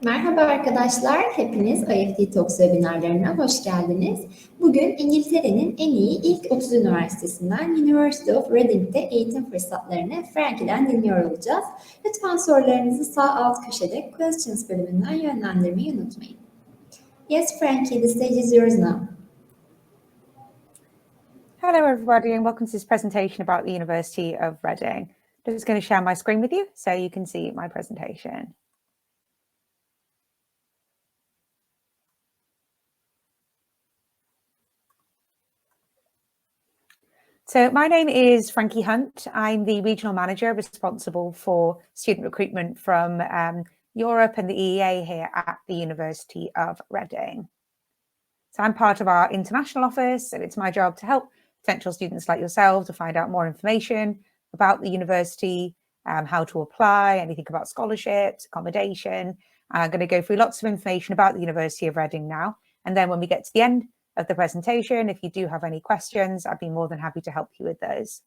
Merhaba arkadaşlar, hepiniz IEFT Talks webinarlarına hoş geldiniz. Bugün İngiltere'nin en iyi ilk 30 üniversitesinden University of Reading'de eğitim fırsatlarını Frankie'den dinliyor olacağız. Lütfen sorularınızı sağ alt köşede Questions bölümünden yönlendirmeyi unutmayın. Yes, Frankie, the stage is yours now. Hello everybody and welcome to this presentation about the University of Reading. I'm just going to share my screen with you so you can see my presentation. So my name is Frankie Hunt. I'm the regional manager responsible for student recruitment from Europe and the EEA here at the University of Reading. So I'm part of our international office, and it's my job to help potential students like yourself to find out more information about the university, how to apply, anything about scholarships, accommodation. I'm going to go through lots of information about the University of Reading now. And then when we get to the end of the presentation, if you do have any questions, I'd be more than happy to help you with those.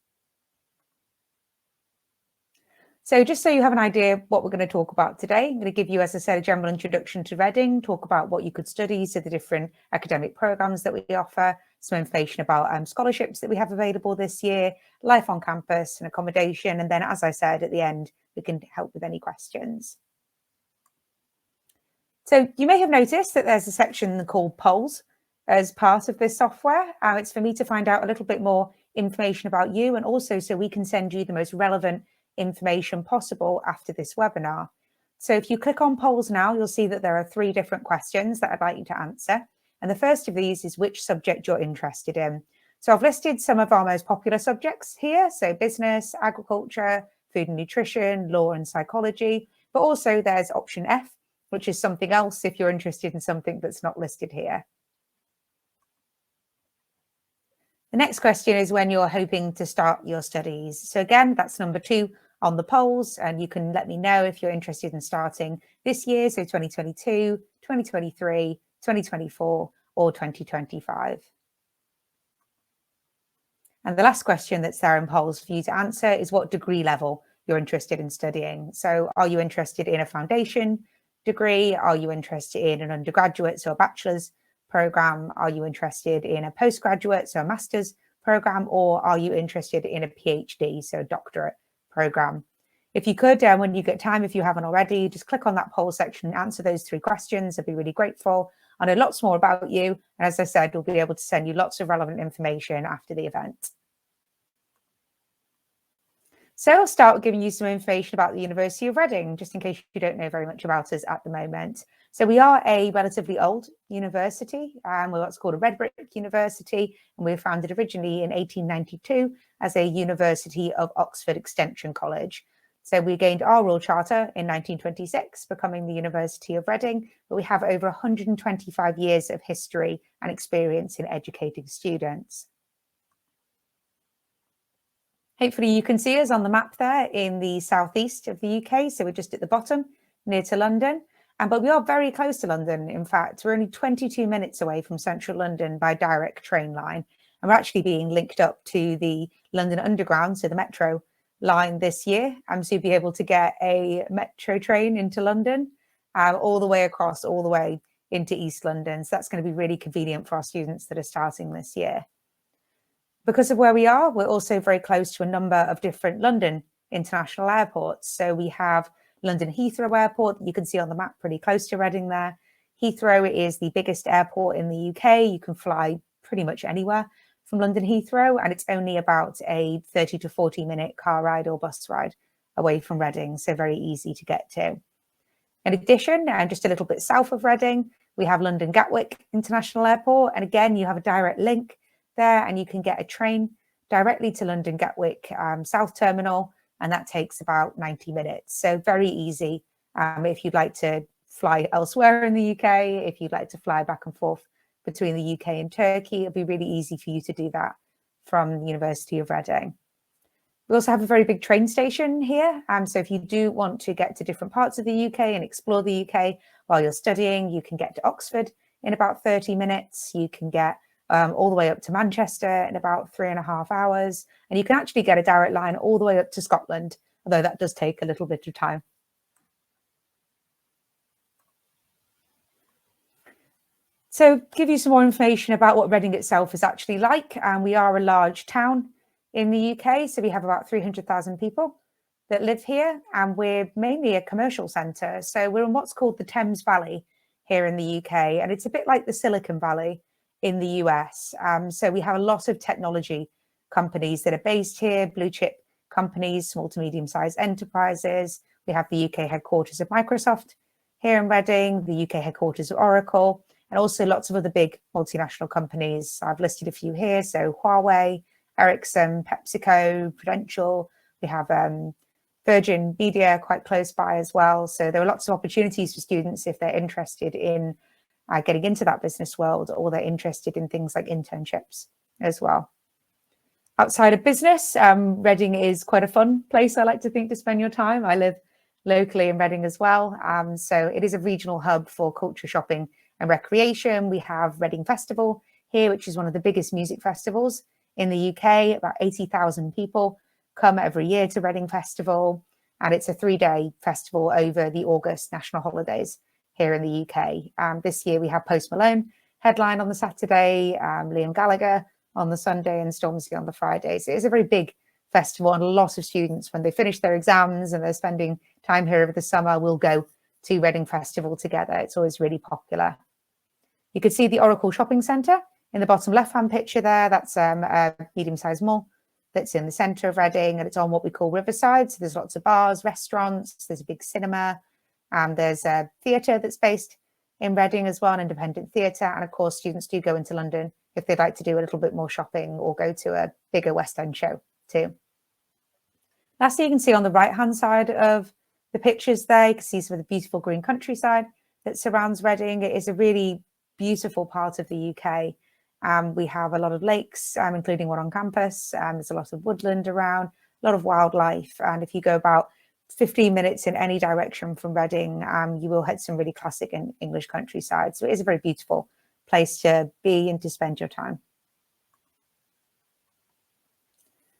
So just so you have an idea of what we're going to talk about today, I'm going to give you, as I said, a general introduction to Reading, talk about what you could study, so the different academic programs that we offer, some information about scholarships that we have available this year, life on campus and accommodation. And then, as I said, at the end, we can help with any questions. So you may have noticed that there's a section called polls as part of this software. It's for me to find out a little bit more information about you, and also so we can send you the most relevant information possible after this webinar. So if you click on polls now, you'll see that there are 3 different questions that I'd like you to answer. And the first of these is which subject you're interested in. So I've listed some of our most popular subjects here. So business, agriculture, food and nutrition, law and psychology. But also there's option F, which is something else if you're interested in something that's not listed here. The next question is when you're hoping to start your studies. So again, that's number 2 on the polls, and you can let me know if you're interested in starting this year, so 2022, 2023, 2024, or 2025. And the last question that's there in polls for you to answer is what degree level you're interested in studying. So are you interested in a foundation degree? Are you interested in an undergraduate, so a bachelor's program? Are you interested in a postgraduate, so a master's program? Or are you interested in a PhD, so a doctorate program? If you could, when you get time, if you haven't already, just click on that poll section and answer those 3 questions. I'd be really grateful. I know lots more about you. And as I said, we'll be able to send you lots of relevant information after the event. So I'll start with giving you some information about the University of Reading, just in case you don't know very much about us at the moment. So we are a relatively old university. We're what's called a red brick university, and we were founded originally in 1892 as a University of Oxford Extension College. So we gained our Royal Charter in 1926, becoming the University of Reading, but we have over 125 years of history and experience in educating students. Hopefully you can see us on the map there in the southeast of the UK. So we're just at the bottom, near to London. But we are very close to London. In fact, we're only 22 minutes away from central London by direct train line. And we're actually being linked up to the London Underground, so the metro line this year. So you'll be able to get a metro train into London all the way across, all the way into East London. So that's going to be really convenient for our students that are starting this year. Because of where we are, we're also very close to a number of different London international airports. So we have London Heathrow Airport, that you can see on the map pretty close to Reading there. Heathrow is the biggest airport in the UK. You can fly pretty much anywhere from London Heathrow, and it's only about a 30 to 40 minute car ride or bus ride away from Reading, so very easy to get to. In addition, and just a little bit south of Reading, we have London Gatwick International Airport, and again, you have a direct link there, and you can get a train directly to London Gatwick South Terminal, and that takes about 90 minutes. So very easy if you'd like to fly elsewhere in the UK, if you'd like to fly back and forth between the UK and Turkey, it'll be really easy for you to do that from the University of Reading. We also have a very big train station here. So if you do want to get to different parts of the UK and explore the UK while you're studying, you can get to Oxford in about 30 minutes. You can get all the way up to Manchester in about 3.5 hours. And you can actually get a direct line all the way up to Scotland, although that does take a little bit of time. So to give you some more information about what Reading itself is actually like, we are a large town in the UK, so we have about 300,000 people that live here, and we're mainly a commercial centre. So we're in what's called the Thames Valley here in the UK, and it's a bit like the Silicon Valley in the US. So we have a lot of technology companies that are based here, blue chip companies, small to medium-sized enterprises. We have the UK headquarters of Microsoft here in Reading, the UK headquarters of Oracle, and also lots of other big multinational companies. I've listed a few here. So Huawei, Ericsson, PepsiCo, Prudential. We have Virgin Media quite close by as well. So there are lots of opportunities for students if they're interested in getting into that business world, or they're interested in things like internships as well. Outside of business, Reading is quite a fun place, I like to think, to spend your time. I live locally in Reading as well. So it is a regional hub for culture, shopping and recreation. We have Reading Festival here, which is one of the biggest music festivals in the UK. About 80,000 people come every year to Reading Festival, and it's a 3-day festival over the August national holidays here in the UK. This year we have Post Malone headline on the Saturday, Liam Gallagher on the Sunday, and Stormzy on the Friday. So it's a very big festival, and a lot of students, when they finish their exams and they're spending time here over the summer, will go to Reading Festival together. It's always really popular. You can see the Oracle Shopping Centre in the bottom left-hand picture there. That's a medium-sized mall that's in the centre of Reading, and it's on what we call Riverside. So there's lots of bars, restaurants, there's a big cinema, and there's a theatre that's based in Reading as well, an independent theatre. And of course, students do go into London if they'd like to do a little bit more shopping or go to a bigger West End show too. Lastly, you can see on the right-hand side of the pictures there, you can see some of the beautiful green countryside that surrounds Reading. It is a really beautiful part of the UK. We have a lot of lakes, including one on campus. There's a lot of woodland around, a lot of wildlife. And if you go about 15 minutes in any direction from Reading, you will hit some really classic English countryside. So it is a very beautiful place to be and to spend your time.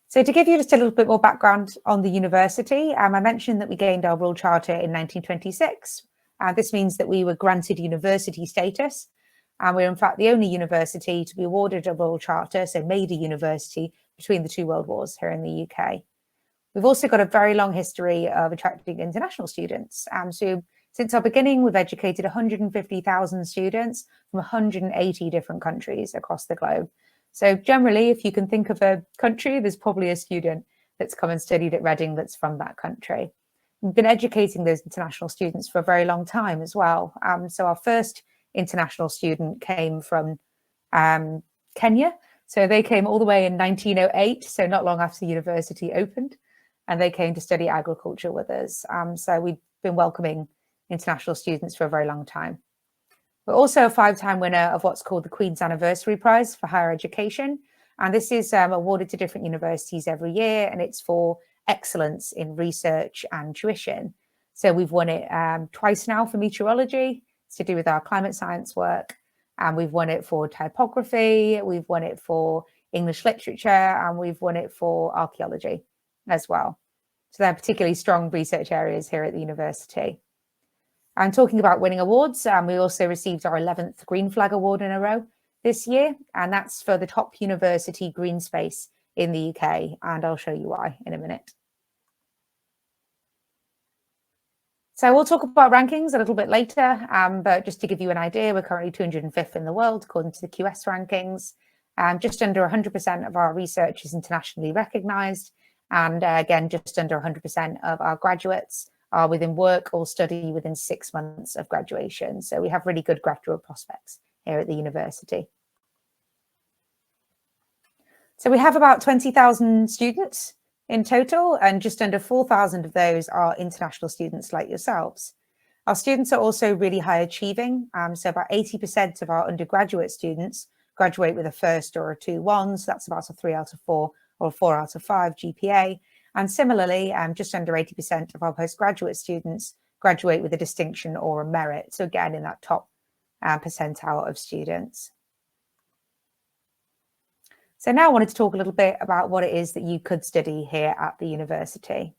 So to give you just a little bit more background on the university, I mentioned that we gained our Royal Charter in 1926. This means that we were granted university status. And we're in fact the only university to be awarded a Royal Charter, so made a university between the two world wars here in the UK. We've also got a very long history of attracting international students. So since our beginning, we've educated 150,000 students from 180 different countries across the globe. So generally, if you can think of a country, there's probably a student that's come and studied at Reading that's from that country. We've been educating those international students for a very long time as well. So our first international student came from Kenya. So they came all the way in 1908, so not long after the university opened, and they came to study agriculture with us. So we've been welcoming international students for a very long time. We're also a 5-time winner of what's called the Queen's Anniversary Prize for Higher Education. And this is awarded to different universities every year, and it's for excellence in research and tuition. So we've won it twice now for meteorology. It's to do with our climate science work. And we've won it for typography, we've won it for English literature, and we've won it for archaeology as well. So they're particularly strong research areas here at the university. And talking about winning awards, we also received our 11th Green Flag Award in a row this year, and that's for the top university green space in the UK, and I'll show you why in a minute. So we'll talk about rankings a little bit later, but just to give you an idea, we're currently 205th in the world according to the QS rankings. Just under 100% of our research is internationally recognised, and again, just under 100% of our graduates are within work or study within 6 months of graduation. So we have really good graduate prospects here at the university. So we have about 20,000 students in total, and just under 4,000 of those are international students like yourselves. Our students are also really high achieving. So about 80% of our undergraduate students graduate with a first or a 2-1. So that's about a 3 out of 4 or a 4 out of 5 GPA. And similarly, just under 80% of our postgraduate students graduate with a distinction or a merit. So again, in that top percentile of students. So now I wanted to talk a little bit about what it is that you could study here at the university.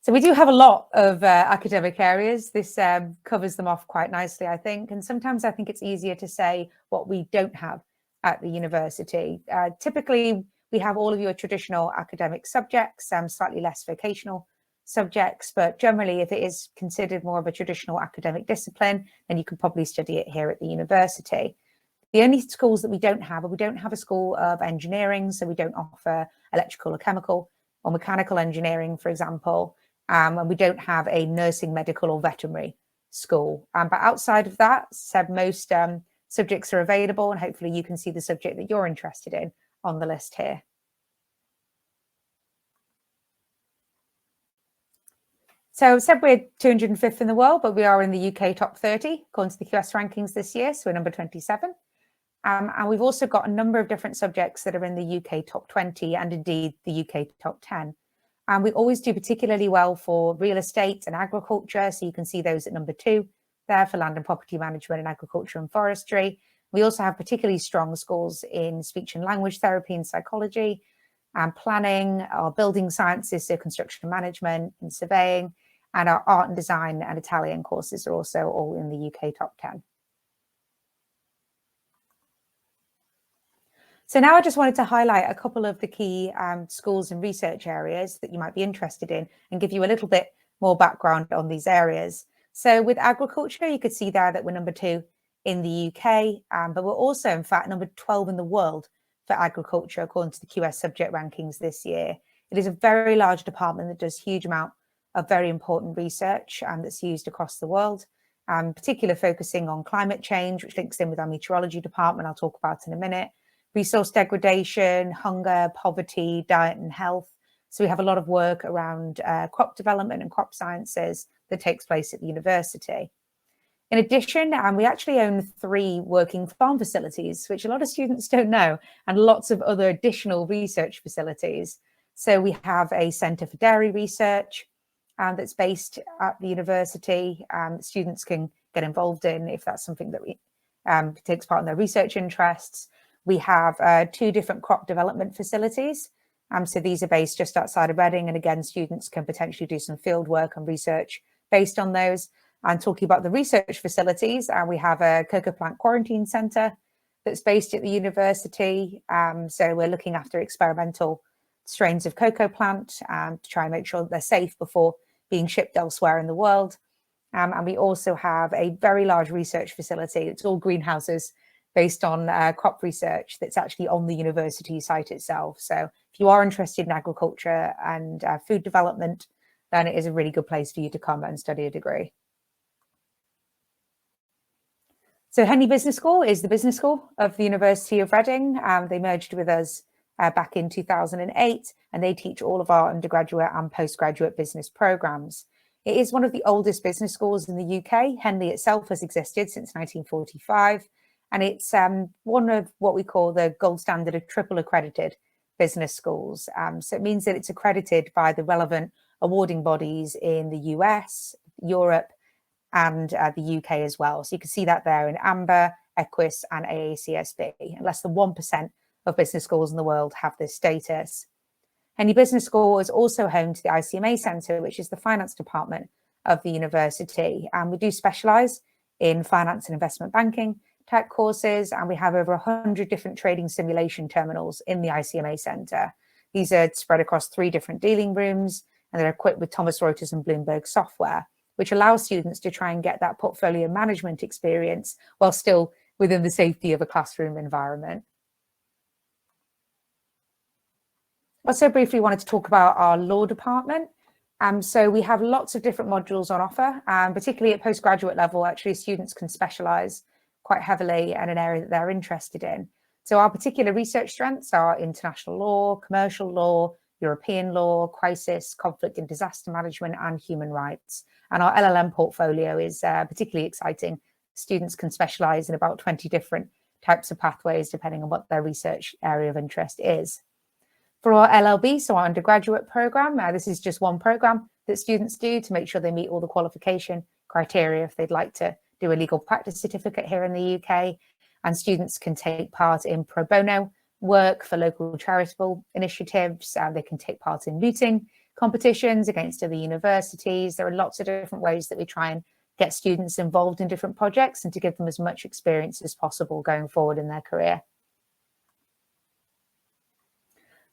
So we do have a lot of academic areas. This covers them off quite nicely, I think. And sometimes I think it's easier to say what we don't have at the university. Typically, we have all of your traditional academic subjects, slightly less vocational subjects, but generally, if it is considered more of a traditional academic discipline, then you can probably study it here at the university. The only schools that we don't have a school of engineering, so we don't offer electrical or chemical or mechanical engineering, for example. And we don't have a nursing, medical or veterinary school. But outside of that, most subjects are available, and hopefully you can see the subject that you're interested in on the list here. So I've said we're 205th in the world, but we are in the UK top 30, according to the QS rankings this year, so we're number 27. And we've also got a number of different subjects that are in the UK top 20 and indeed the UK top 10. And we always do particularly well for real estate and agriculture. So you can see those at number 2 there for land and property management and agriculture and forestry. We also have particularly strong scores in speech and language therapy and psychology and planning, our building sciences, so construction management and surveying, and our art and design and Italian courses are also all in the UK top 10. So now I just wanted to highlight a couple of the key schools and research areas that you might be interested in and give you a little bit more background on these areas. So with agriculture, you could see there that we're number 2 in the UK, but we're also, in fact, number 12 in the world for agriculture, according to the QS subject rankings this year. It is a very large department that does a huge amount of very important research that's used across the world, particularly focusing on climate change, which links in with our meteorology department, I'll talk about in a minute. Resource degradation, hunger, poverty, diet and health. So we have a lot of work around crop development and crop sciences that takes place at the university. In addition, we actually own 3 working farm facilities, which a lot of students don't know, and lots of other additional research facilities. So we have a Centre for Dairy Research that's based at the university. Students can get involved in if that's something that takes part in their research interests. We have 2 different crop development facilities. So these are based just outside of Reading. And again, students can potentially do some field work and research based on those. And talking about the research facilities, we have a cocoa plant quarantine centre that's based at the university. So we're looking after experimental strains of cocoa plant to try and make sure that they're safe before being shipped elsewhere in the world. And we also have a very large research facility. It's all greenhouses based on crop research that's actually on the university site itself. So if you are interested in agriculture and food development, then it is a really good place for you to come and study a degree. So Henley Business School is the business school of the University of Reading. They merged with us back in 2008, and they teach all of our undergraduate and postgraduate business programs. It is one of the oldest business schools in the UK. Henley itself has existed since 1945. And it's one of what we call the gold standard of triple accredited business schools. So it means that it's accredited by the relevant awarding bodies in the US, Europe, and the UK as well. So you can see that there in AMBER, EQUIS, and AACSB. And less than 1% of business schools in the world have this status. Henley Business School is also home to the ICMA Centre, which is the finance department of the university. And we do specialise in finance and investment banking type courses, and we have over 100 different trading simulation terminals in the ICMA Centre. These are spread across 3 different dealing rooms, and they're equipped with Thomson Reuters and Bloomberg software, which allows students to try and get that portfolio management experience while still within the safety of a classroom environment. Also briefly wanted to talk about our law department. So we have lots of different modules on offer, particularly at postgraduate level. Actually, students can specialise quite heavily in an area that they're interested in. So our particular research strengths are international law, commercial law, European law, crisis, conflict and disaster management, and human rights. And our LLM portfolio is particularly exciting. Students can specialise in about 20 different types of pathways, depending on what their research area of interest is. For our LLB, so our undergraduate programme, this is just one programme that students do to make sure they meet all the qualification criteria if they'd like to do a legal practice certificate here in the UK, and students can take part in pro bono work for local charitable initiatives. They can take part in mooting competitions against other universities. There are lots of different ways that we try and get students involved in different projects and to give them as much experience as possible going forward in their career.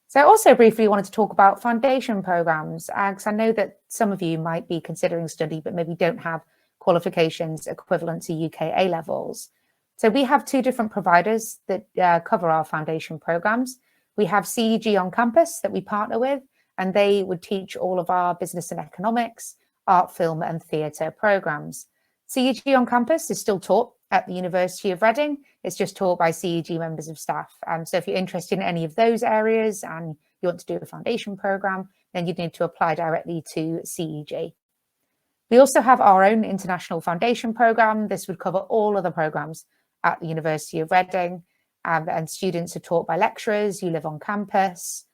So I also briefly wanted to talk about foundation programs, because I know that some of you might be considering study, but maybe don't have qualifications equivalent to UK A levels. So we have two different providers that cover our foundation programs. We have CEG on campus that we partner with, and they would teach all of our business and economics, art, film and theatre programs. CEG on campus is still taught at the University of Reading. It's just taught by CEG members of staff. So if you're interested in any of those areas and you want to do a foundation program, then you'd need to apply directly to CEG. We also have our own international foundation program. This would cover all other programs at the University of Reading, and students are taught by lecturers. You live on campus,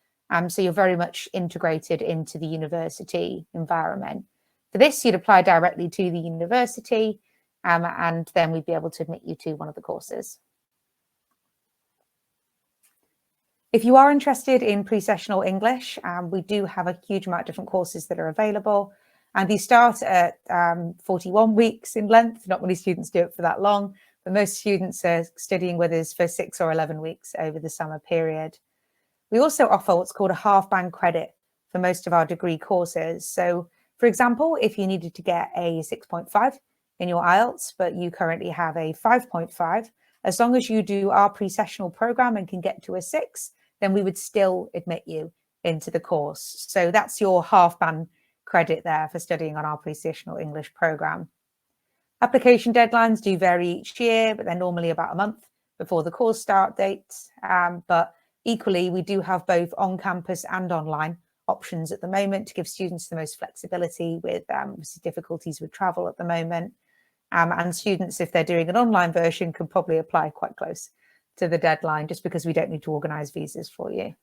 so you're very much integrated into the university environment. For this, you'd apply directly to the university, and then we'd be able to admit you to one of the courses. If you are interested in pre-sessional English, we do have a huge amount of different courses that are available, and these start at 41 weeks in length. Not many students do it for that long, but most students are studying with us for 6 or 11 weeks over the summer period. We also offer what's called a half band credit for most of our degree courses. So, for example, if you needed to get a 6.5 in your IELTS, but you currently have a 5.5, as long as you do our pre-sessional program and can get to a 6, then we would still admit you into the course. So that's your half band credit there for studying on our pre-sessional English program. Application deadlines do vary each year, but they're normally about a month before the course start date. But equally, we do have both on-campus and online options at the moment to give students the most flexibility with difficulties with travel at the moment. And students, if they're doing an online version, can probably apply quite close to the deadline just because we don't need to organise visas for you.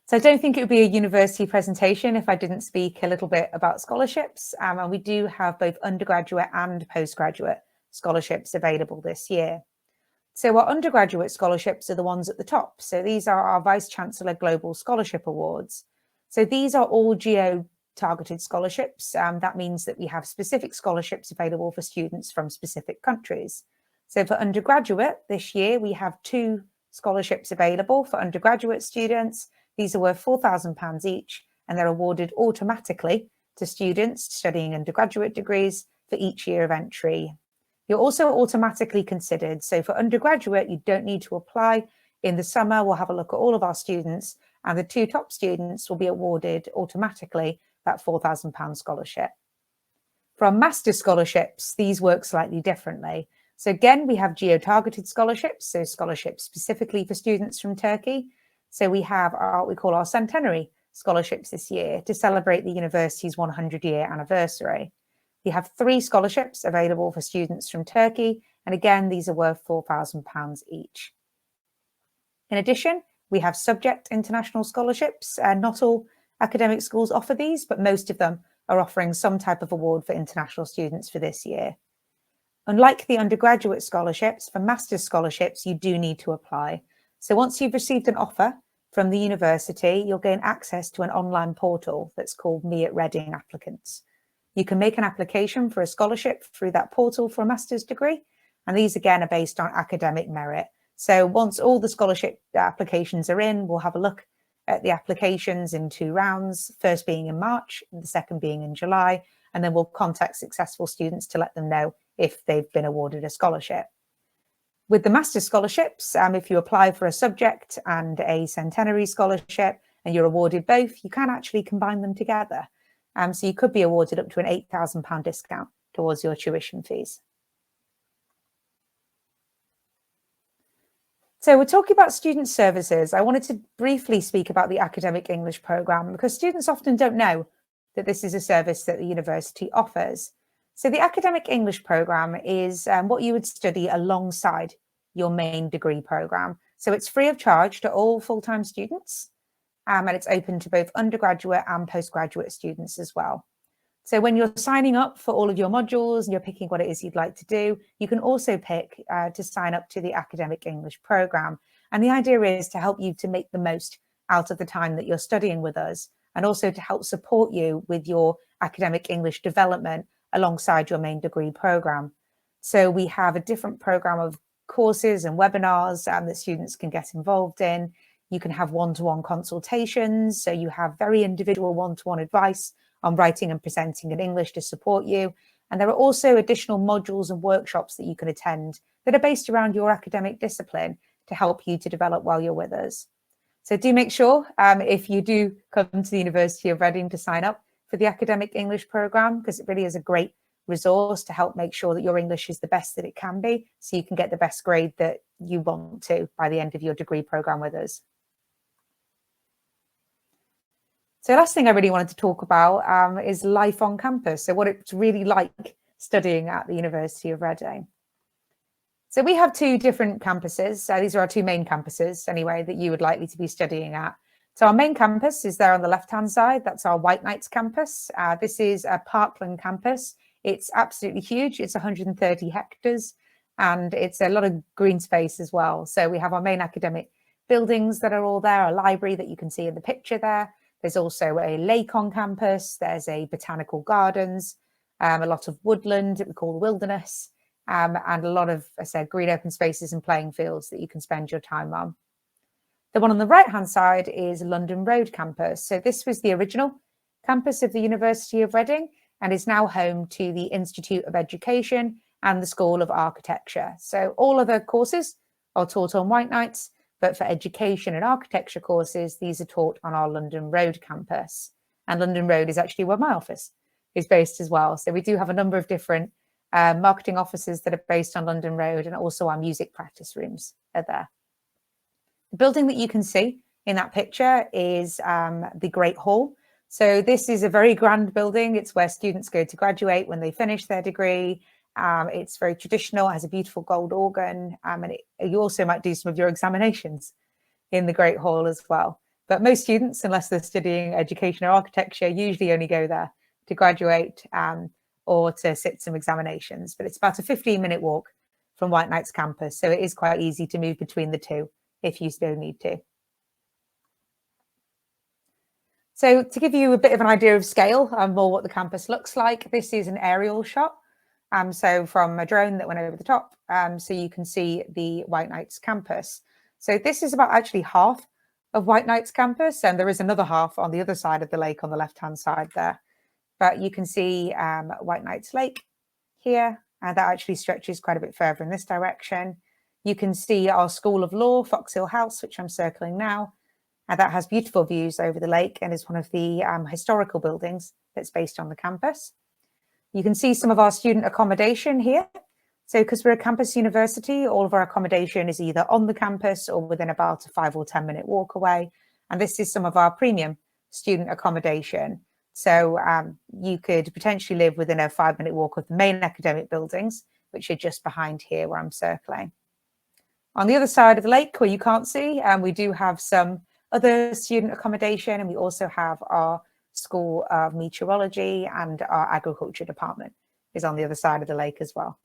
So I don't think it would be a university presentation if I didn't speak a little bit about scholarships. And we do have both undergraduate and postgraduate scholarships available this year. So our undergraduate scholarships are the ones at the top. So these are our Vice-Chancellor Global Scholarship Awards. So these are all geo-targeted scholarships. That means that we have specific scholarships available for students from specific countries. So for undergraduate this year, we have 2 scholarships available for undergraduate students. These are worth £4,000 each, and they're awarded automatically to students studying undergraduate degrees for each year of entry. You're also automatically considered. So for undergraduate, you don't need to apply. In the summer, we'll have a look at all of our students, and the 2 top students will be awarded automatically that £4,000 scholarship. For our master's scholarships, these work slightly differently. So again, we have geo-targeted scholarships, so scholarships specifically for students from Turkey. So we have what we call our centenary scholarships this year to celebrate the university's 100-year anniversary. We have 3 scholarships available for students from Turkey, and again, these are worth £4,000 each. In addition, we have subject international scholarships. Not all academic schools offer these, but most of them are offering some type of award for international students for this year. Unlike the undergraduate scholarships, for master's scholarships, you do need to apply. So once you've received an offer from the university, you'll gain access to an online portal that's called Me at Reading Applicants. You can make an application for a scholarship through that portal for a master's degree, and these again are based on academic merit. So once all the scholarship applications are in, we'll have a look at the applications in 2 rounds, first being in March, and the second being in July, and then we'll contact successful students to let them know if they've been awarded a scholarship. With the master's scholarships, if you apply for a subject and a centenary scholarship and you're awarded both, you can actually combine them together. So you could be awarded up to an £8,000 discount towards your tuition fees. So we're talking about student services. I wanted to briefly speak about the academic English programme because students often don't know that this is a service that the university offers. So the academic English programme is what you would study alongside your main degree programme. So it's free of charge to all full-time students, and it's open to both undergraduate and postgraduate students as well. So when you're signing up for all of your modules and you're picking what it is you'd like to do, you can also pick to sign up to the academic English programme. And the idea is to help you to make the most out of the time that you're studying with us, and also to help support you with your academic English development alongside your main degree program. So we have a different program of courses and webinars that students can get involved in. You can have one-to-one consultations, so you have very individual one-to-one advice on writing and presenting in English to support you. And there are also additional modules and workshops that you can attend that are based around your academic discipline to help you to develop while you're with us. So do make sure, if you do come to the University of Reading, to sign up for the academic English program, because it really is a great resource to help make sure that your English is the best that it can be, so you can get the best grade that you want to by the end of your degree program with us. So last thing I really wanted to talk about is life on campus. So what it's really like studying at the University of Reading. So we have two different campuses. These are our two main campuses anyway that you would likely to be studying at. So our main campus is there on the left-hand side. That's our White Knights campus. This is a parkland campus. It's absolutely huge. It's 130 hectares and it's a lot of green space as well. So we have our main academic buildings that are all there, a library that you can see in the picture there. There's also a lake on campus. There's a botanical gardens, a lot of woodland that we call the wilderness, and a lot of, I said, green open spaces and playing fields that you can spend your time on. The one on the right-hand side is London Road campus. So this was the original campus of the University of Reading and is now home to the Institute of Education and the School of Architecture. So all other courses are taught on White Knights, but for education and architecture courses, these are taught on our London Road campus. And London Road is actually where my office is based as well. So we do have a number of different marketing offices that are based on London Road, and also our music practice rooms are there. The building that you can see in that picture is the Great Hall. So this is a very grand building. It's where students go to graduate when they finish their degree. It's very traditional, has a beautiful gold organ, and you also might do some of your examinations in the Great Hall as well. But most students, unless they're studying education or architecture, usually only go there to graduate or to sit some examinations. But it's about a 15-minute walk from White Knights campus, so it is quite easy to move between the two if you still need to. So to give you a bit of an idea of scale and more what the campus looks like, this is an aerial shot. So from a drone that went over the top, so you can see the White Knights campus. So this is about actually half of White Knights campus, and there is another half on the other side of the lake on the left-hand side there. But you can see White Knights Lake here, and that actually stretches quite a bit further in this direction. You can see our School of Law, Foxhill House, which I'm circling now, and that has beautiful views over the lake and is one of the historical buildings that's based on the campus. You can see some of our student accommodation here. So because we're a campus university, all of our accommodation is either on the campus or within about a 5 or 10 minute walk away. And this is some of our premium student accommodation. So you could potentially live within a 5-minute walk of the main academic buildings, which are just behind here where I'm circling. On the other side of the lake where you can't see, we do have some other student accommodation, and we also have our School of Meteorology, and our agriculture department is on the other side of the lake as well.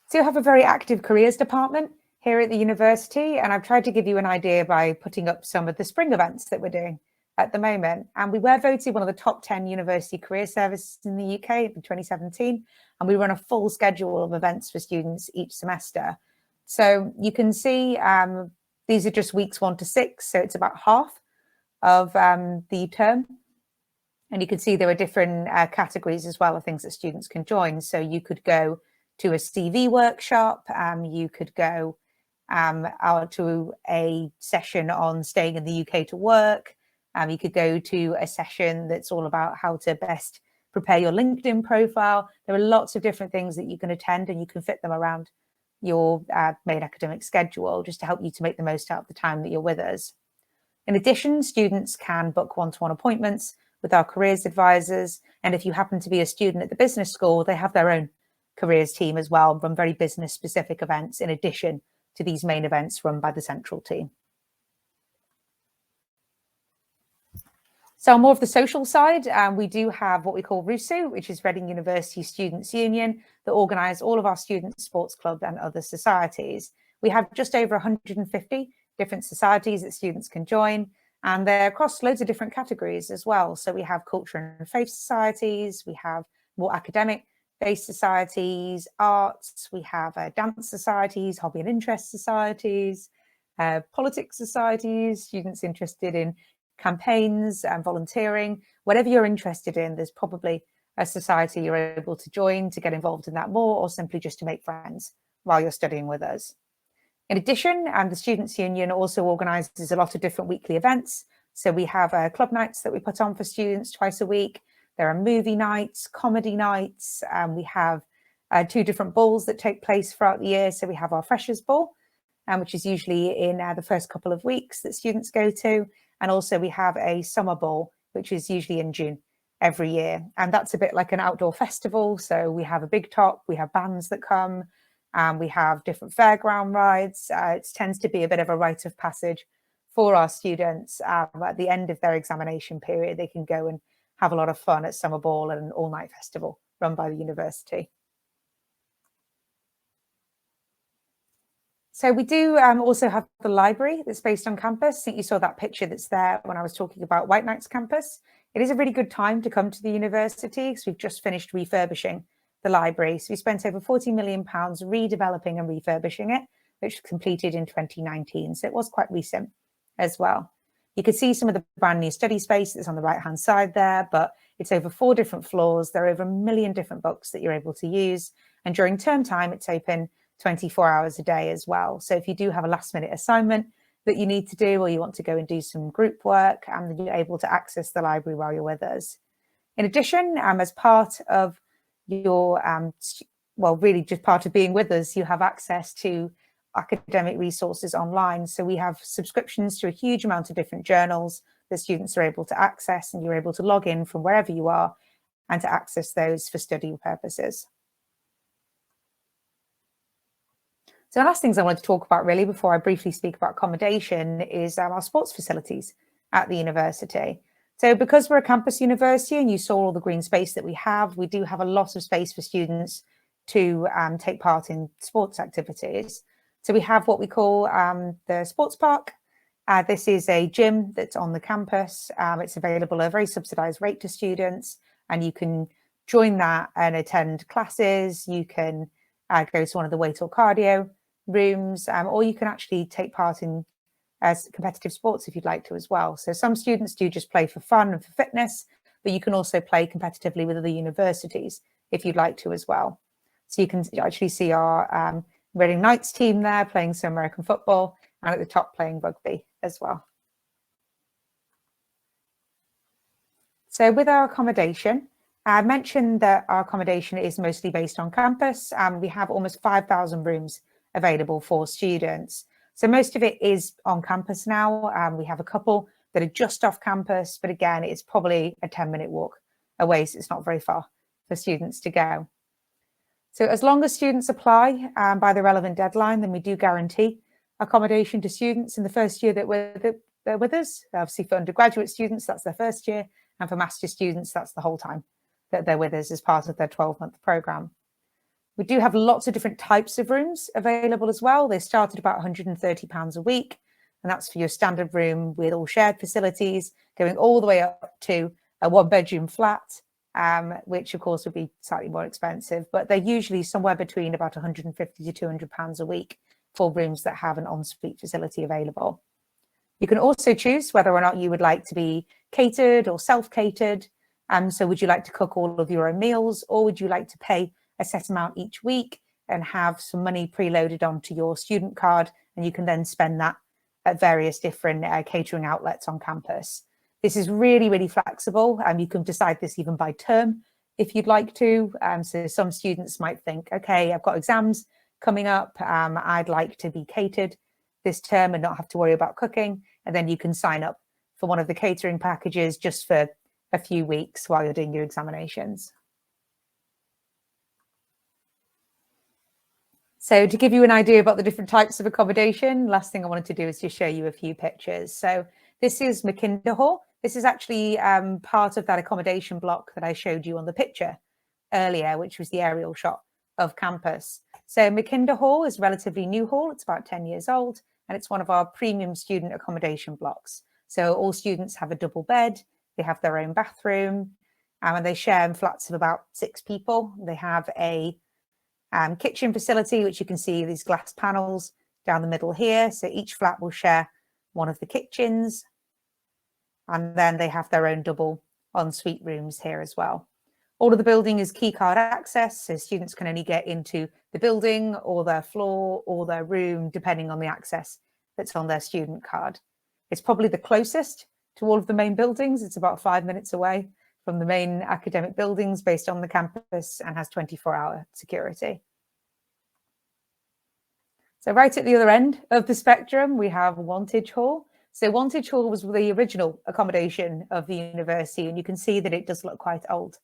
So you have a very active careers department here at the university, and I've tried to give you an idea by putting up some of the spring events that we're doing at the moment. And we were voted one of the top 10 university career services in the UK in 2017, and we run a full schedule of events for students each semester. So you can see these are just weeks 1 to 6, so it's about half of the term. And you can see there are different categories as well of things that students can join. So you could go to a CV workshop, you could go out to a session on staying in the UK to work, you could go to a session that's all about how to best prepare your LinkedIn profile. There are lots of different things that you can attend, and you can fit them around your main academic schedule just to help you to make the most out of the time that you're with us. In addition, students can book one-to-one appointments with our careers advisors. And if you happen to be a student at the business school, they have their own careers team as well, run very business specific events in addition to these main events run by the central team. So more of the social side, we do have what we call RUSU, which is Reading University Students' Union, that organise all of our student sports club and other societies. We have just over 150 different societies that students can join, and they're across loads of different categories as well. So we have culture and faith societies, we have more academic-based societies, arts, we have dance societies, hobby and interest societies, politics societies, students interested in campaigns and volunteering. Whatever you're interested in, there's probably a society you're able to join to get involved in that more, or simply just to make friends while you're studying with us. In addition, the Students' Union also organises a lot of different weekly events. So we have club nights that we put on for students twice a week. There are movie nights, comedy nights. We have 2 different balls that take place throughout the year. So we have our Freshers' Ball, which is usually in the first couple of weeks that students go to. And also we have a Summer Ball, which is usually in June every year. And that's a bit like an outdoor festival. So we have a big top, we have bands that come, we have different fairground rides. It tends to be a bit of a rite of passage for our students. At the end of their examination period, they can go and have a lot of fun at Summer Ball and an all-night festival run by the university. So we do also have the library that's based on campus. I think you saw that picture that's there when I was talking about White Knights campus. It is a really good time to come to the university because we've just finished refurbishing the library. So we spent over £40 million redeveloping and refurbishing it, which was completed in 2019. So it was quite recent as well. You can see some of the brand new study space that's on the right-hand side there, but it's over 4 different floors. There are over 1 million different books that you're able to use. And during term time, it's open 24 hours a day as well. So if you do have a last-minute assignment that you need to do, or you want to go and do some group work, and you're able to access the library while you're with us. In addition, as part of your, well, really just part of being with us, you have access to academic resources online. So we have subscriptions to a huge amount of different journals that students are able to access, and you're able to log in from wherever you are and to access those for study purposes. So the last things I wanted to talk about really before I briefly speak about accommodation is our sports facilities at the university. So because we're a campus university, and you saw all the green space that we do have a lot of space for students to take part in sports activities. So we have what we call the sports park. This is a gym that's on the campus. It's available at a very subsidised rate to students, and you can join that and attend classes. You can go to one of the weight or cardio rooms, or you can actually take part in competitive sports if you'd like to as well. So some students do just play for fun and for fitness, but you can also play competitively with other universities if you'd like to as well. So you can actually see our Reading Knights team there playing some American football, and at the top playing rugby as well. So with our accommodation, I mentioned that our accommodation is mostly based on campus. We have almost 5,000 rooms available for students. So most of it is on campus now. We have a couple that are just off campus, but again, it's probably a 10-minute walk away, so it's not very far for students to go. So as long as students apply by the relevant deadline, then we do guarantee accommodation to students in the first year that they're with us. Obviously for undergraduate students, that's their first year, and for master's students, that's the whole time that they're with us as part of their 12-month programme. We do have lots of different types of rooms available as well. They start at about £130 a week, and that's for your standard room with all shared facilities, going all the way up to a 1-bedroom flat, which of course would be slightly more expensive, but they're usually somewhere between about £150 to £200 a week for rooms that have an ensuite facility available. You can also choose whether or not you would like to be catered or self-catered. So would you like to cook all of your own meals, or would you like to pay a set amount each week and have some money preloaded onto your student card, and you can then spend that at various different catering outlets on campus. This is really, really flexible. You can decide this even by term if you'd like to. So some students might think, okay, I've got exams coming up. I'd like to be catered this term and not have to worry about cooking. And then you can sign up for one of the catering packages just for a few weeks while you're doing your examinations. So to give you an idea about the different types of accommodation, last thing I wanted to do is just show you a few pictures. So this is Mckinder Hall. This is actually part of that accommodation block that I showed you on the picture earlier, which was the aerial shot of campus. So Mckinder Hall is a relatively new hall. It's about 10 years old, and it's one of our premium student accommodation blocks. So all students have a double bed, they have their own bathroom, and they share in flats of about 6 people. They have a kitchen facility, which you can see these glass panels down the middle here. So each flat will share one of the kitchens, and then they have their own double ensuite rooms here as well. All of the building is key card access, so students can only get into the building or their floor or their room, depending on the access that's on their student card. It's probably the closest to all of the main buildings. It's about 5 minutes away from the main academic buildings based on the campus, and has 24-hour security. So right at the other end of the spectrum, we have Wantage Hall. So Wantage Hall was the original accommodation of the university, and you can see that it does look quite old.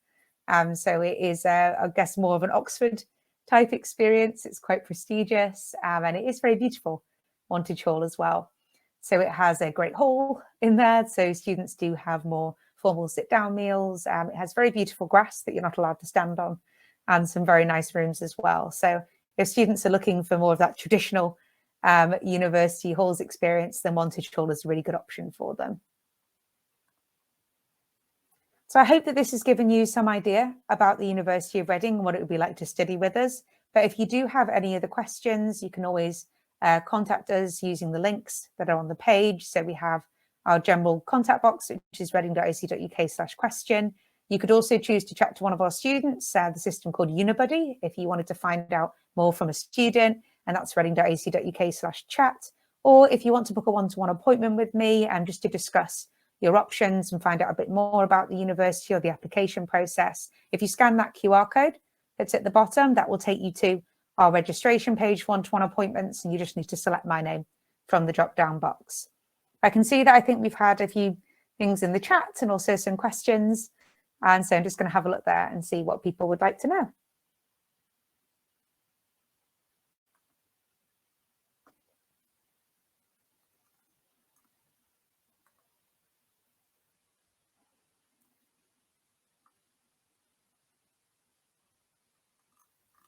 So it is, I guess, more of an Oxford type experience. It's quite prestigious, and it is very beautiful, Wantage Hall as well. So it has a great hall in there, so students do have more formal sit-down meals. It has very beautiful grass that you're not allowed to stand on, and some very nice rooms as well. So if students are looking for more of that traditional university halls experience, then Wantage Hall is a really good option for them. So I hope that this has given you some idea about the University of Reading and what it would be like to study with us. But if you do have any other questions, you can always contact us using the links that are on the page. So we have our general contact box, which is reading.ac.uk/question. You could also choose to chat to one of our students, the system called Unibuddy, if you wanted to find out more from a student, and that's reading.ac.uk/chat. Or if you want to book a one-to-one appointment with me and just to discuss your options and find out a bit more about the university or the application process, if you scan that QR code that's at the bottom, that will take you to our registration page for one-to-one appointments, and you just need to select my name from the drop-down box. I can see that I think we've had a few things in the chat and also some questions, and so I'm just going to have a look there and see what people would like to know.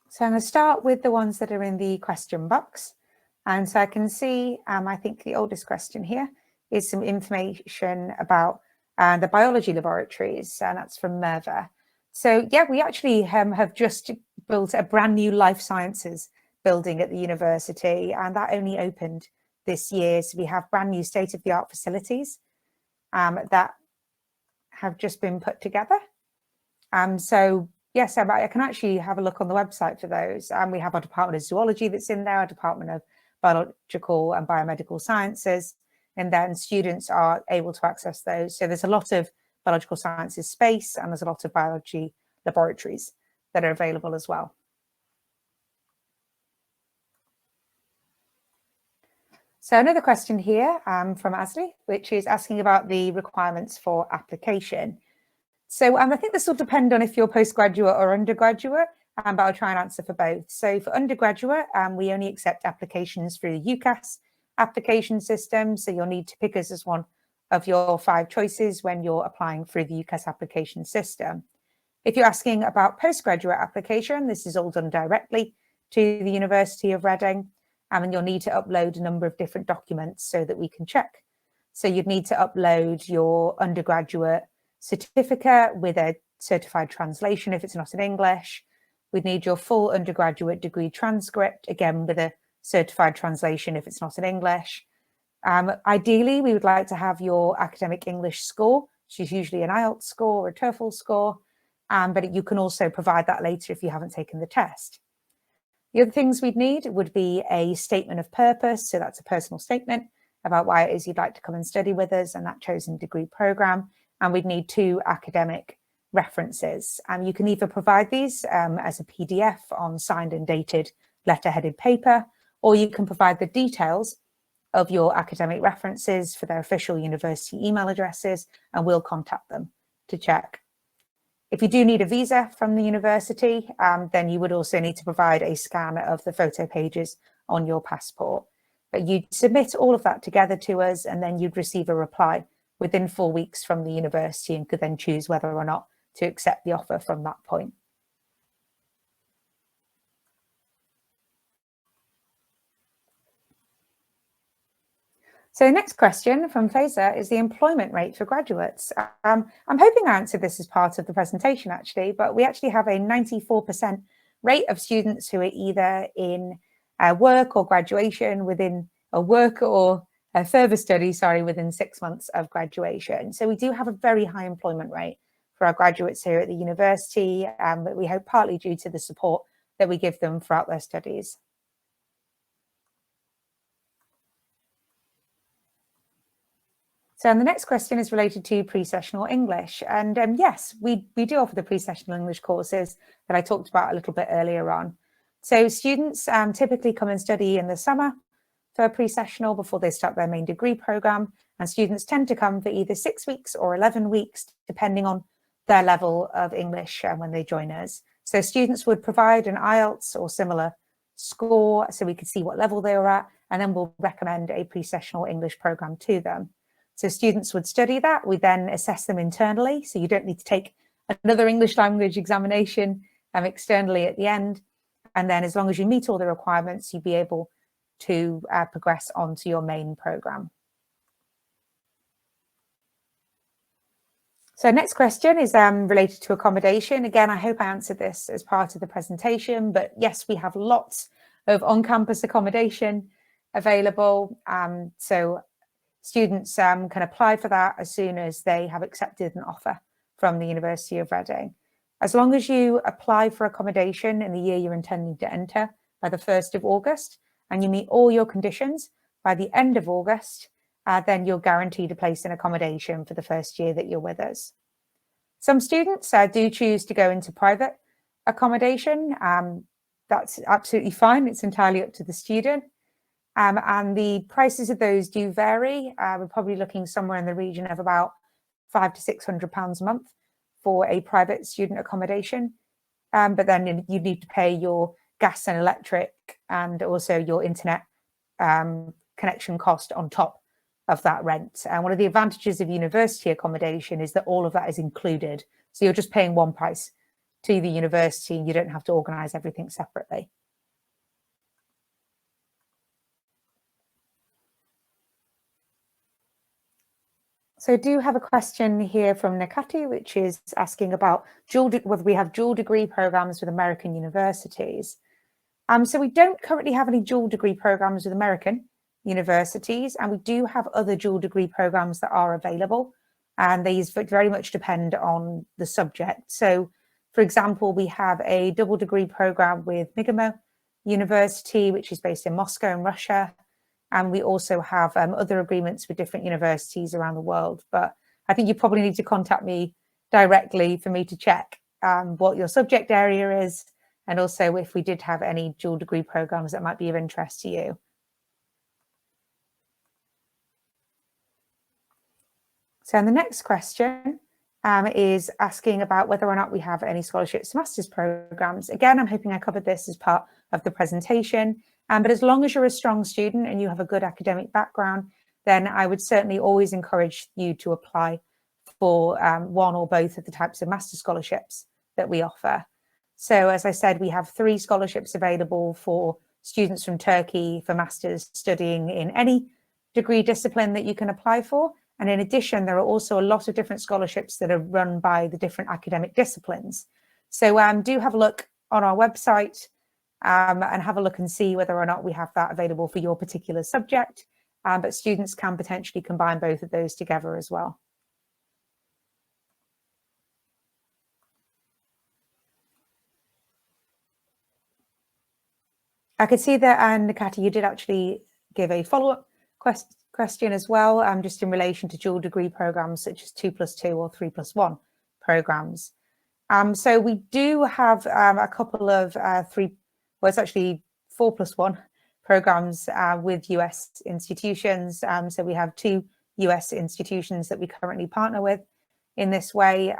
So I'm going to start with the ones that are in the question box. And so I can see, I think the oldest question here is some information about the biology laboratories, and that's from Merva. So yeah, we actually have just built a brand new life sciences building at the university, and that only opened this year. So we have brand new state-of-the-art facilities that have just been put together. So yes, I can actually have a look on the website for those. And we have our Department of Zoology that's in there, our Department of Biological and Biomedical Sciences, and then students are able to access those. So there's a lot of biological sciences space, and there's a lot of biology laboratories that are available as well. So another question here from Ashley, which is asking about the requirements for application. So I think this will depend on if you're postgraduate or undergraduate, but I'll try and answer for both. So for undergraduate, we only accept applications through the UCAS application system. So you'll need to pick us as one of your 5 choices when you're applying through the UCAS application system. If you're asking about postgraduate application, this is all done directly to the University of Reading, and you'll need to upload a number of different documents so that we can check. So you'd need to upload your undergraduate certificate with a certified translation if it's not in English. We'd need your full undergraduate degree transcript, again with a certified translation if it's not in English. Ideally, we would like to have your academic English score, which is usually an IELTS score or a TOEFL score, but you can also provide that later if you haven't taken the test. The other things we'd need would be a statement of purpose, so that's a personal statement about why it is you'd like to come and study with us and that chosen degree programme. And we'd need 2 academic references. You can either provide these as a PDF on signed and dated letter-headed paper, or you can provide the details of your academic references for their official university email addresses, and we'll contact them to check. If you do need a visa from the university, then you would also need to provide a scan of the photo pages on your passport. But you'd submit all of that together to us, and then you'd receive a reply within 4 weeks from the university, and could then choose whether or not to accept the offer from that point. So the next question from Faisal is the employment rate for graduates. I'm hoping I answered this as part of the presentation actually, but we actually have a 94% rate of students who are either in work or graduation within a work or a further study, within 6 months of graduation. So we do have a very high employment rate for our graduates here at the university, but we hope partly due to the support that we give them throughout their studies. So the next question is related to pre-sessional English. And yes, we do offer the pre-sessional English courses that I talked about a little bit earlier on. So students typically come and study in the summer for pre-sessional before they start their main degree program. And students tend to come for either 6 weeks or 11 weeks, depending on their level of English when they join us. So students would provide an IELTS or similar score so we could see what level they were at, and then we'll recommend a pre-sessional English program to them. So students would study that. We then assess them internally. So you don't need to take another English language examination externally at the end. And then as long as you meet all the requirements, you'll be able to progress on to your main program. So next question is related to accommodation. Again, I hope I answered this as part of the presentation, but yes, we have lots of on-campus accommodation available. So students can apply for that as soon as they have accepted an offer from the University of Reading. As long as you apply for accommodation in the year you're intending to enter by the 1st of August, and you meet all your conditions by the end of August, then you're guaranteed a place in accommodation for the first year that you're with us. Some students do choose to go into private accommodation. That's absolutely fine. It's entirely up to the student. And the prices of those do vary. We're probably looking somewhere in the region of about £500 to £600 a month for a private student accommodation. But then you need to pay your gas and electric and also your internet connection cost on top of that rent. And one of the advantages of university accommodation is that all of that is included. So you're just paying one price to the university and you don't have to organise everything separately. So I do have a question here from Nakati, which is asking about whether we have dual degree programs with American universities. So we don't currently have any dual degree programs with American universities, and we do have other dual degree programs that are available, and these very much depend on the subject. So, for example, we have a double degree program with Mckinder University, which is based in Moscow in Russia. And we also have other agreements with different universities around the world. But I think you probably need to contact me directly for me to check what your subject area is, and also if we did have any dual degree programs that might be of interest to you. So the next question is asking about whether or not we have any scholarships master's programs. Again, I'm hoping I covered this as part of the presentation. But as long as you're a strong student and you have a good academic background, then I would certainly always encourage you to apply for one or both of the types of master scholarships that we offer. So as I said, we have 3 scholarships available for students from Turkey for masters studying in any degree discipline that you can apply for. And in addition, there are also a lot of different scholarships that are run by the different academic disciplines. So do have a look on our website and have a look and see whether or not we have that available for your particular subject. But students can potentially combine both of those together as well. I could see that, Nakati, you did actually give a follow-up question as well, just in relation to dual degree programs such as 2+2 or 3+1 programs. So we do have a couple of it's actually 4+1 programs with US institutions. So we have 2 US institutions that we currently partner with in this way,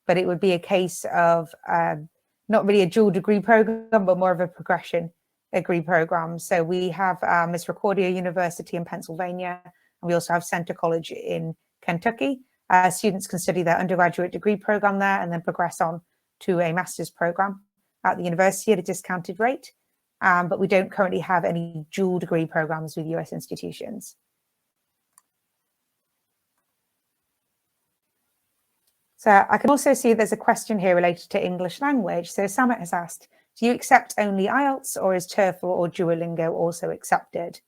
but it would be a case of not really a dual degree program, but more of a progression degree program. So we have Misericordia University in Pennsylvania, and we also have Center College in Kentucky. Students can study their undergraduate degree program there and then progress on to a master's program at the university at a discounted rate. But we don't currently have any dual degree programs with US institutions. So I can also see there's a question here related to English language. So Samet has asked, do you accept only IELTS, or is TOEFL or Duolingo also accepted?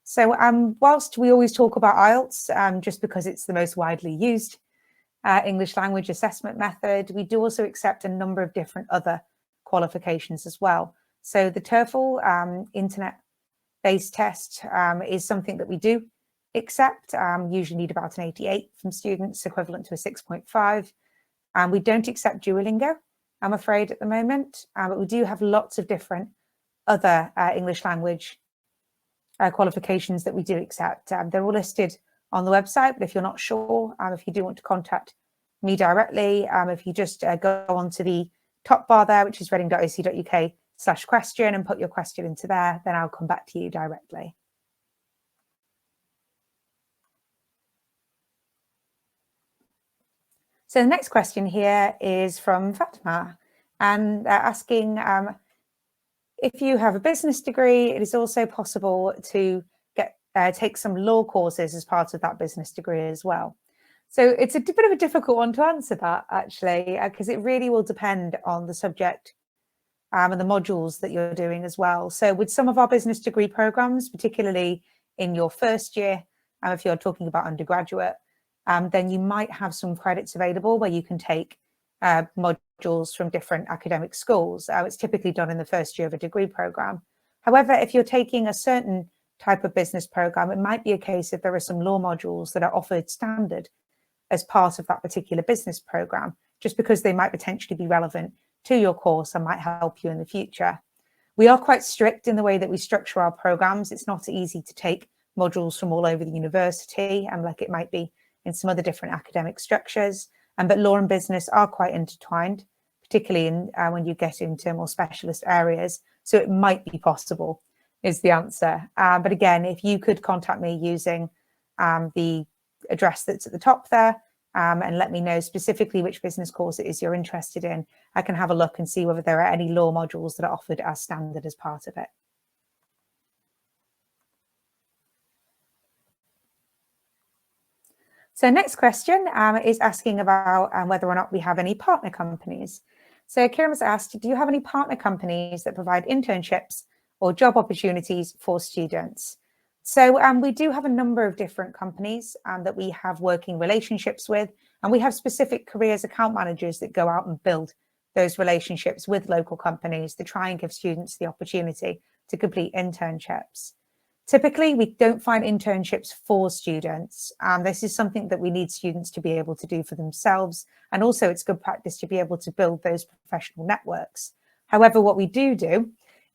So whilst we always talk about IELTS, just because it's the most widely used English language assessment method, we do also accept a number of different other qualifications as well. So the TOEFL internet-based test is something that we do accept. Usually need about an 88 from students, equivalent to a 6.5. We don't accept Duolingo, I'm afraid, at the moment, but we do have lots of different other English language qualifications that we do accept. They're all listed on the website, but if you're not sure, if you do want to contact me directly, if you just go onto the top bar there, which is reading.ac.uk/question, and put your question into there, then I'll come back to you directly. So the next question here is from Fatima, and asking, if you have a business degree, it is also possible to take some law courses as part of that business degree as well. So it's a bit of a difficult one to answer that, actually, because it really will depend on the subject and the modules that you're doing as well. So with some of our business degree programs, particularly in your first year, if you're talking about undergraduate, then you might have some credits available where you can take modules from different academic schools. It's typically done in the first year of a degree program. However, if you're taking a certain type of business program, it might be a case if there are some law modules that are offered standard as part of that particular business program, just because they might potentially be relevant to your course and might help you in the future. We are quite strict in the way that we structure our programs. It's not easy to take modules from all over the university, like it might be in some other different academic structures. But law and business are quite intertwined, particularly in, when you get into more specialist areas. So it might be possible, is the answer. But again, if you could contact me using the address that's at the top there, and let me know specifically which business course it is you're interested in, I can have a look and see whether there are any law modules that are offered as standard as part of it. So next question is asking about whether or not we have any partner companies. So Kieran was asked, do you have any partner companies that provide internships or job opportunities for students? So we do have a number of different companies that we have working relationships with, and we have specific careers account managers that go out and build those relationships with local companies to try and give students the opportunity to complete internships. Typically, we don't find internships for students. This is something that we need students to be able to do for themselves. And also it's good practice to be able to build those professional networks. However, what we do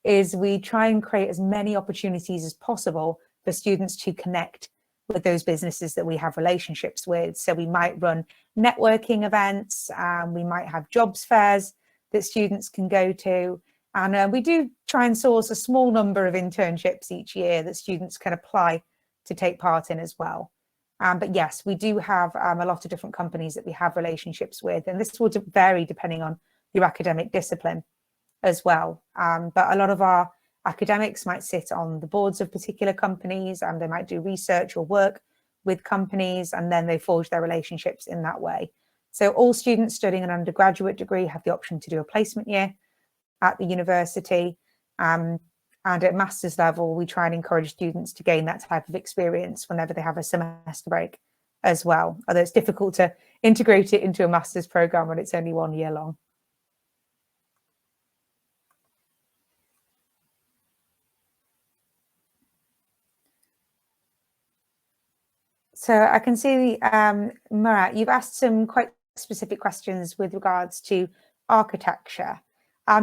is we try and create as many opportunities as possible for students to connect with those businesses that we have relationships with. So we might run networking events, we might have jobs fairs that students can go to. And we do try and source a small number of internships each year that students can apply to take part in as well. But yes, we do have a lot of different companies that we have relationships with, and this will vary depending on your academic discipline as well. But a lot of our academics might sit on the boards of particular companies, and they might do research or work with companies, and then they forge their relationships in that way. So all students studying an undergraduate degree have the option to do a placement year at the university, and at master's level we try and encourage students to gain that type of experience whenever they have a semester break as well, although it's difficult to integrate it into a master's program when it's only 1 year long. So I can see, Murat, you've asked some quite specific questions with regards to architecture.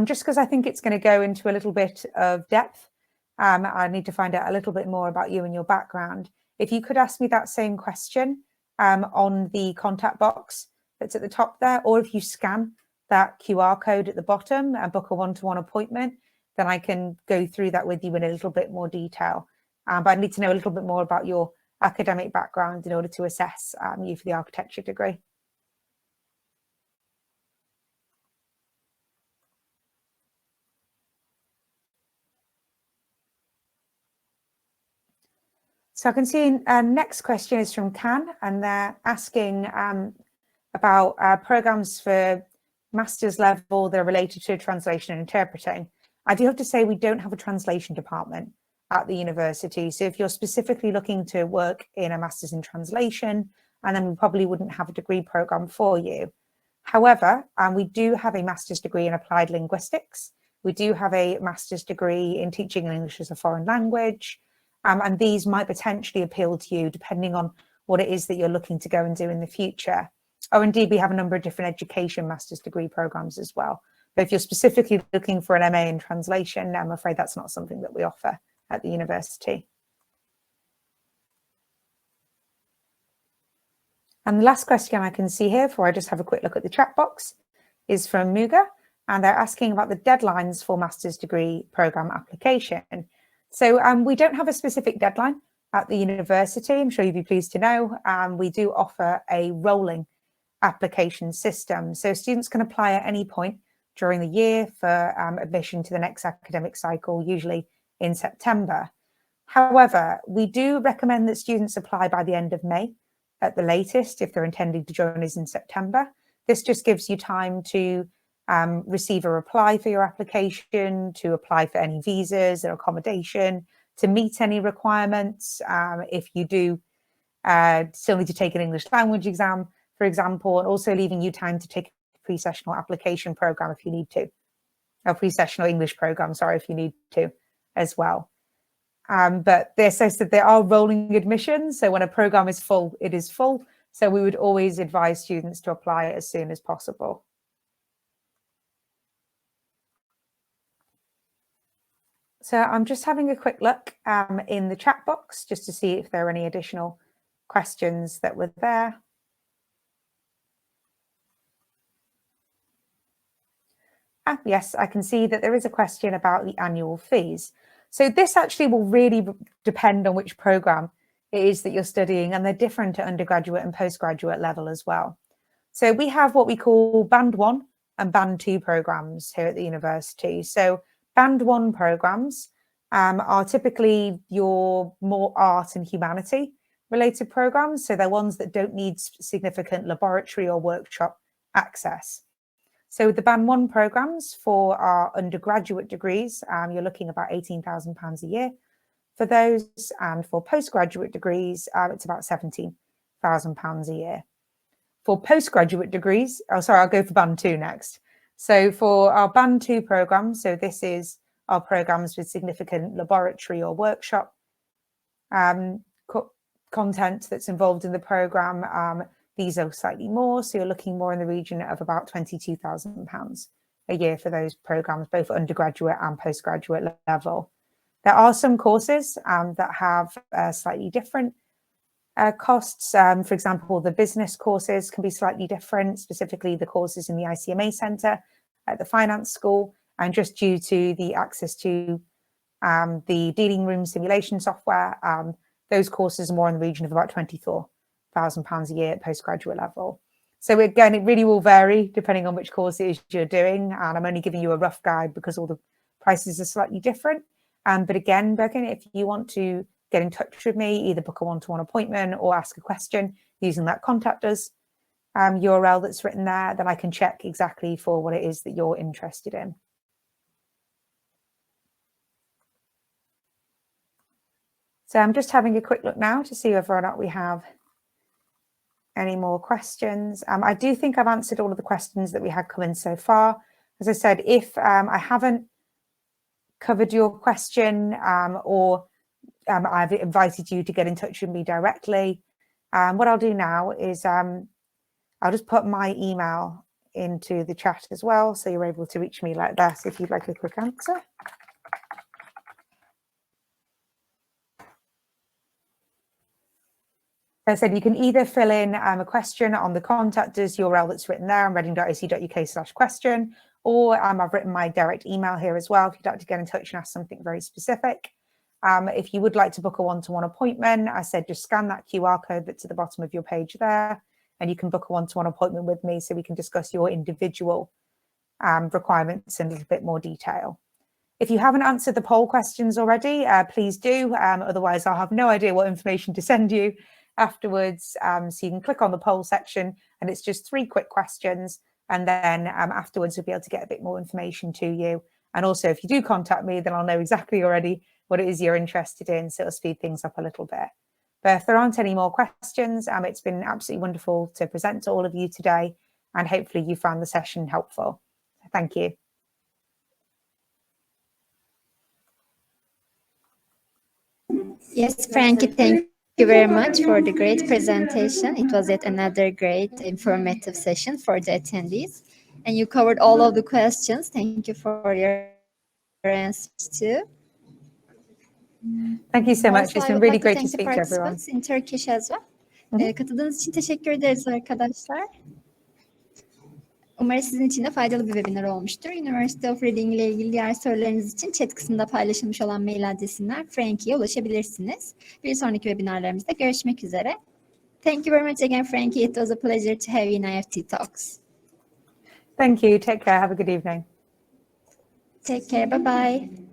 Just because I think it's going to go into a little bit of depth, I need to find out a little bit more about you and your background. If you could ask me that same question on the contact box that's at the top there, or if you scan that QR code at the bottom and book a one-to-one appointment, then I can go through that with you in a little bit more detail. But I need to know a little bit more about your academic background in order to assess you for the architecture degree. So I can see next question is from Can, and they're asking about programs for master's level that are related to translation and interpreting. I do have to say we don't have a translation department at the university. So if you're specifically looking to work in a master's in translation, and then we probably wouldn't have a degree program for you. However, we do have a master's degree in applied linguistics. We do have a master's degree in teaching English as a foreign language. And these might potentially appeal to you depending on what it is that you're looking to go and do in the future. Or indeed, we have a number of different education master's degree programs as well. But if you're specifically looking for an MA in translation, I'm afraid that's not something that we offer at the university. And the last question I can see here, before I just have a quick look at the chat box, is from Muga, and they're asking about the deadlines for master's degree program application. So we don't have a specific deadline at the university. I'm sure you'd be pleased to know. We do offer a rolling application system. So students can apply at any point during the year for admission to the next academic cycle, usually in September. However, we do recommend that students apply by the end of May at the latest if they're intending to join us in September. This just gives you time to receive a reply for your application, to apply for any visas or accommodation, to meet any requirements. If you do still need to take an English language exam, for example, and also leaving you time to take a pre-sessional application program if you need to, a pre-sessional English program, sorry, if you need to as well. But they says that there are rolling admissions. So when a program is full, it is full. So we would always advise students to apply as soon as possible. So I'm just having a quick look in the chat box just to see if there are any additional questions that were there. Yes, I can see that there is a question about the annual fees. So this actually will really depend on which program it is that you're studying, and they're different at undergraduate and postgraduate level as well. So we have what we call Band 1 and Band 2 programs here at the university. So Band 1 programs are typically your more art and humanity related programs. So they're ones that don't need significant laboratory or workshop access. So the Band 1 programs for our undergraduate degrees, you're looking about £18,000 a year for those. And for postgraduate degrees, it's about £17,000 a year. For postgraduate degrees, I'll go for Band 2 next. So for our Band 2 programs, so this is our programs with significant laboratory or workshop content that's involved in the program. These are slightly more, so you're looking more in the region of about £22,000 a year for those programs, both undergraduate and postgraduate level. There are some courses that have slightly different costs. For example, the business courses can be slightly different, specifically the courses in the ICMA Centre at the Finance School, and just due to the access to the dealing room simulation software, those courses are more in the region of about £24,000 a year at postgraduate level. So again, it really will vary depending on which course it is you're doing, and I'm only giving you a rough guide because all the prices are slightly different. But again, Bergen, if you want to get in touch with me, either book a one-to-one appointment or ask a question using that contact us URL that's written there, then I can check exactly for what it is that you're interested in. So I'm just having a quick look now to see whether or not we have any more questions. I do think I've answered all of the questions that we had come in so far. As I said, if I haven't covered your question or I've invited you to get in touch with me directly, what I'll do now is I'll just put my email into the chat as well, so you're able to reach me like that if you'd like a quick answer. As I said, you can either fill in a question on the contact us URL that's written there on reading.ac.uk/question, or I've written my direct email here as well if you'd like to get in touch and ask something very specific. If you would like to book a one-to-one appointment, I said just scan that QR code that's at the bottom of your page there, and you can book a one-to-one appointment with me so we can discuss your individual requirements in a little bit more detail. If you haven't answered the poll questions already, please do. Otherwise, I'll have no idea what information to send you. afterwards. So you can click on the poll section, and it's just 3 quick questions. And then afterwards, we'll be able to get a bit more information to you. And also, if you do contact me, then I'll know exactly already what it is you're interested in. So it'll speed things up a little bit. But if there aren't any more questions, it's been absolutely wonderful to present to all of you today. And hopefully you found the session helpful. Thank you. Yes, Frankie, thank you very much for the great presentation. It was yet another great informative session for the attendees. And you covered all of the questions. Thank you for your answers too. Thank you so much. Also, It's I been would really like to great to thank the speak to everyone. participants in Turkish as well. Katıldığınız için teşekkür ederiz arkadaşlar. Umarım sizin için de faydalı bir webinar olmuştur. University of Reading ile ilgili diğer sorularınız için chat kısmında paylaşılmış olan mail adresinden Frankie'ye ulaşabilirsiniz. Bir sonraki webinarlarımızda görüşmek üzere. Thank you very much again, Frankie. It was a pleasure to have you in IEFT Talks. Thank you. Take care. Have a good evening. Take care. Bye-bye.